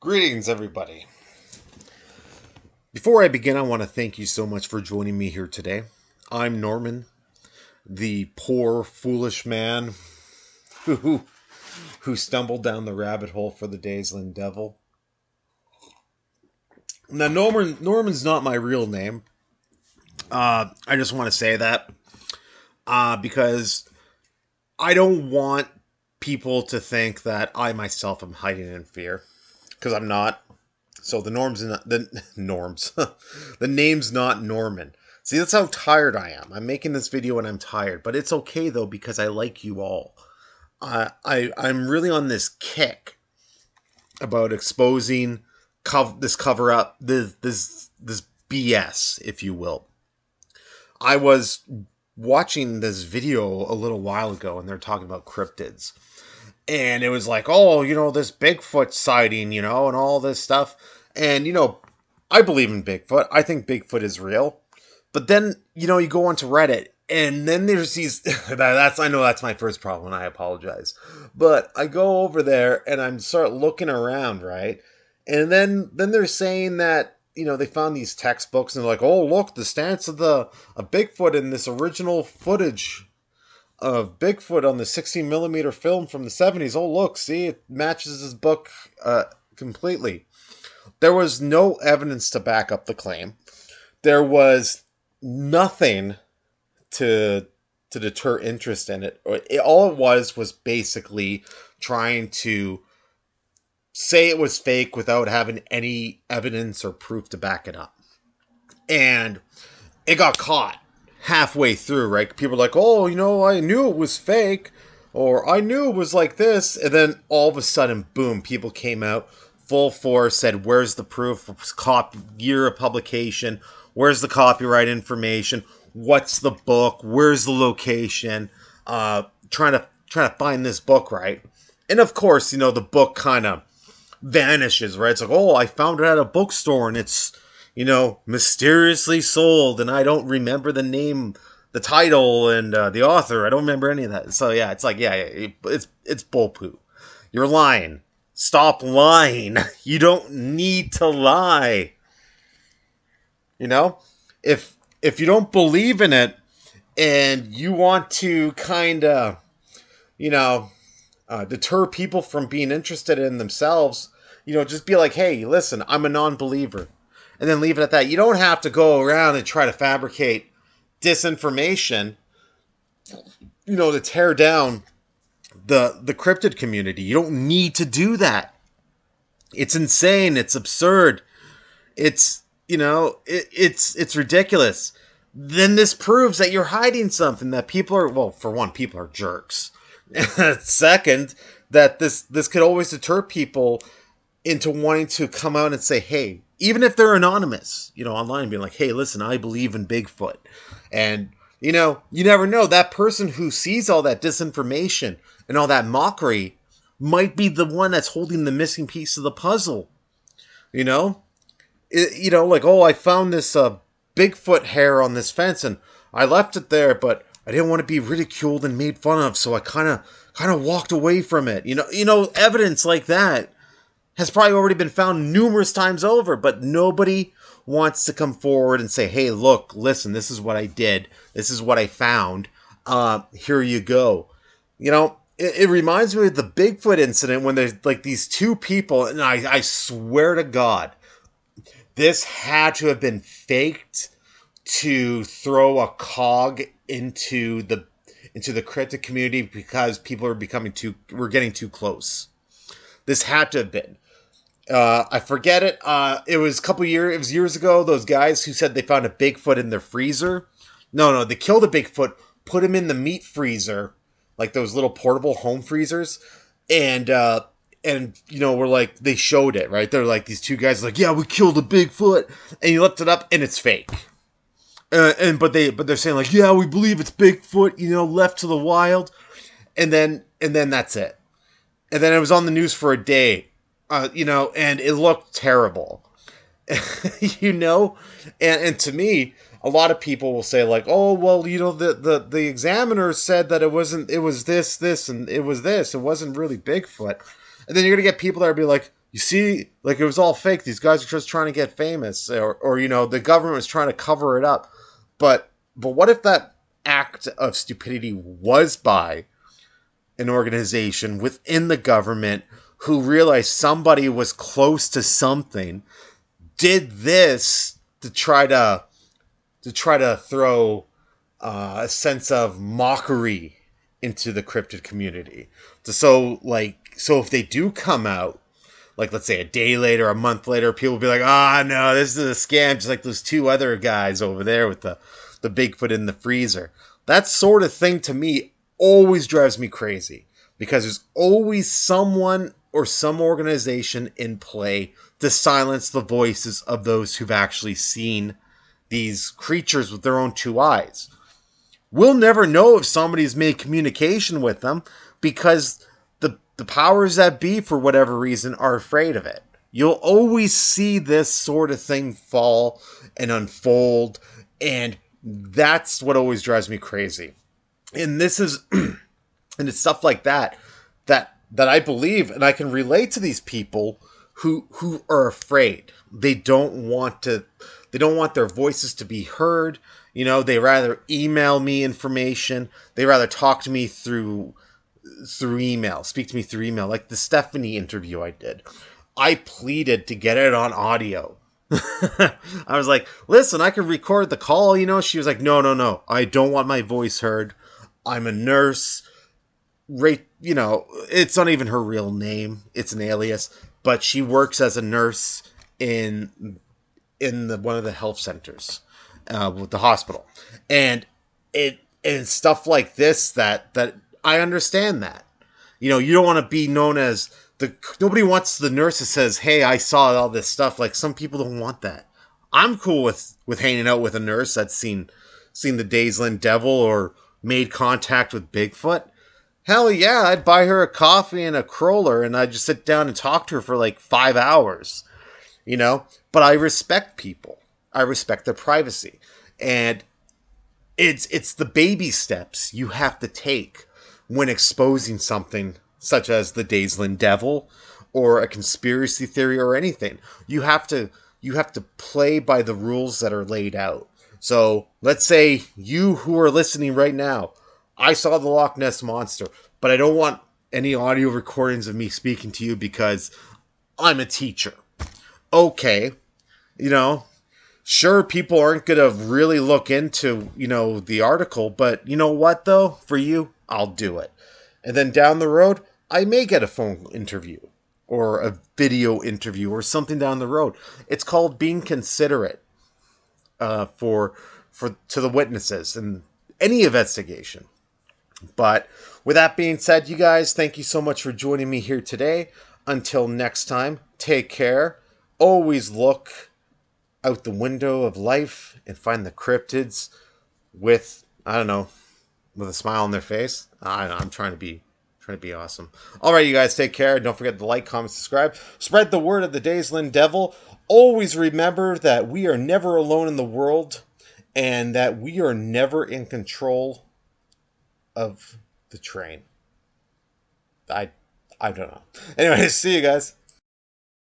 Greetings, everybody. Before I begin, I want to thank you so much for joining me here today. I'm Norman, the poor, foolish man who, who stumbled down the rabbit hole for the Daysland Devil. Now, Norman's not my real name. I just want to say that because I don't want people to think that I myself am hiding in fear, because I'm not. So the norms. The name's not Norman. See, that's how tired I am. I'm making this video and I'm tired, but it's okay though because I like you all. I'm really on this kick about exposing this cover up, this BS, if you will. I was watching this video a little while ago, and they're talking about cryptids. And it was like, oh, this Bigfoot sighting, and all this stuff. And, I believe in Bigfoot. I think Bigfoot is real. But then, you go onto Reddit, and then there's these... I know that's my first problem, and I apologize. But I go over there, and I'm start looking around, right? And then they're saying that, they found these textbooks, and they're like, oh, look, the stance of Bigfoot in this original footage of Bigfoot on the 16mm film from the 70s. Oh, look, see, it matches his book completely. There was no evidence to back up the claim. There was nothing to deter interest in it. All it was basically trying to say it was fake without having any evidence or proof to back it up. And it got caught halfway through, right? People are like, oh, I knew it was fake, or I knew it was like this. And then all of a sudden, boom, people came out full force, said, where's the proof? Year of publication? Where's the copyright information? What's the book? Where's the location? Trying to find this book, right? And of course, the book kind of vanishes, right? It's like, oh, I found it at a bookstore, and it's mysteriously sold, and I don't remember the name, the title, and the author. I don't remember any of that. So yeah, it's like, it's bullpoo. You're lying. Stop lying. You don't need to lie. If you don't believe in it, and you want to kind of, deter people from being interested in themselves, just be like, hey, listen, I'm a non-believer. And then leave it at that. You don't have to go around and try to fabricate disinformation, to tear down the cryptid community. You don't need to do that. It's insane. It's absurd. It's, it's ridiculous. Then this proves that you're hiding something, that people are, well, for one, people are jerks. Second, that this could always deter people into wanting to come out and say, hey, even if they're anonymous, online, being like, hey, listen, I believe in Bigfoot. And, you never know. That person who sees all that disinformation and all that mockery might be the one that's holding the missing piece of the puzzle. Like, oh, I found this Bigfoot hair on this fence, and I left it there, but I didn't want to be ridiculed and made fun of, so I kind of walked away from it. Evidence like that has probably already been found numerous times over, but nobody wants to come forward and say, hey, look, listen, this is what I did. This is what I found. Here you go. It reminds me of the Bigfoot incident when there's like these two people, and I swear to God, this had to have been faked to throw a cog into the cryptid community because people are we're getting too close. This had to have been. I forget it. It was it was years ago. Those guys who said they found a Bigfoot in their freezer. No, they killed a Bigfoot, put him in the meat freezer, like those little portable home freezers, and we're like, they showed it, right? They're like, these two guys are like, yeah, we killed a Bigfoot, and you lift it up, and it's fake. But they're saying like, yeah, we believe it's Bigfoot, left to the wild, and then that's it. And then it was on the news for a day. And it looked terrible, and to me, a lot of people will say like, oh, well, the examiner said that it was this, and it was this, it wasn't really Bigfoot. And then you're going to get people that will be like, You see, like, it was all fake. These guys are just trying to get famous, or the government was trying to cover it up. But what if that act of stupidity was by an organization within the government who realized somebody was close to something, did this to try to throw a sense of mockery into the cryptid community. So if they do come out, like, let's say a day later, a month later, people will be like, "Ah, no, this is a scam," just like those two other guys over there with the Bigfoot in the freezer. That sort of thing to me always drives me crazy, because there's always someone or some organization in play to silence the voices of those who've actually seen these creatures with their own two eyes. We'll never know if somebody's made communication with them, because the powers that be, for whatever reason, are afraid of it. You'll always see this sort of thing fall and unfold, and that's what always drives me crazy. And this is and it's stuff like that I believe, and I can relate to these people who are afraid. They don't want their voices to be heard. They rather email me information. They rather talk to me through email, speak to me through email, like the Stephanie interview I did. I pleaded to get it on audio. I was like, "Listen, I can record the call." She was like, "No, no, no. I don't want my voice heard. I'm a nurse." It's not even her real name. It's an alias, but she works as a nurse in one of the health centers, with the hospital, and stuff like this, that I understand that. You don't want to be known as nobody wants the nurse that says, "Hey, I saw all this stuff." Like, some people don't want that. I'm cool with hanging out with a nurse that's seen the Daysland Devil or made contact with Bigfoot. Hell yeah, I'd buy her a coffee and a crawler, and I'd just sit down and talk to her for like 5 hours. But I respect people. I respect their privacy. And it's the baby steps you have to take when exposing something such as the Daysland Devil or a conspiracy theory or anything. You have to play by the rules that are laid out. So let's say you who are listening right now, I saw the Loch Ness Monster, but I don't want any audio recordings of me speaking to you because I'm a teacher. Okay, you know, sure, people aren't going to really look into, the article, but you know what, though? For you, I'll do it. And then down the road, I may get a phone interview or a video interview or something down the road. It's called being considerate, for to the witnesses in any investigation. But with that being said, you guys, thank you so much for joining me here today. Until next time, take care. Always look out the window of life and find the cryptids with, I don't know, with a smile on their face. I don't know, I'm trying to be awesome. All right, you guys, take care. Don't forget to like, comment, subscribe. Spread the word of the Daysland Devil. Always remember that we are never alone in the world, and that we are never in control of the train. I don't know. Anyway, see you guys.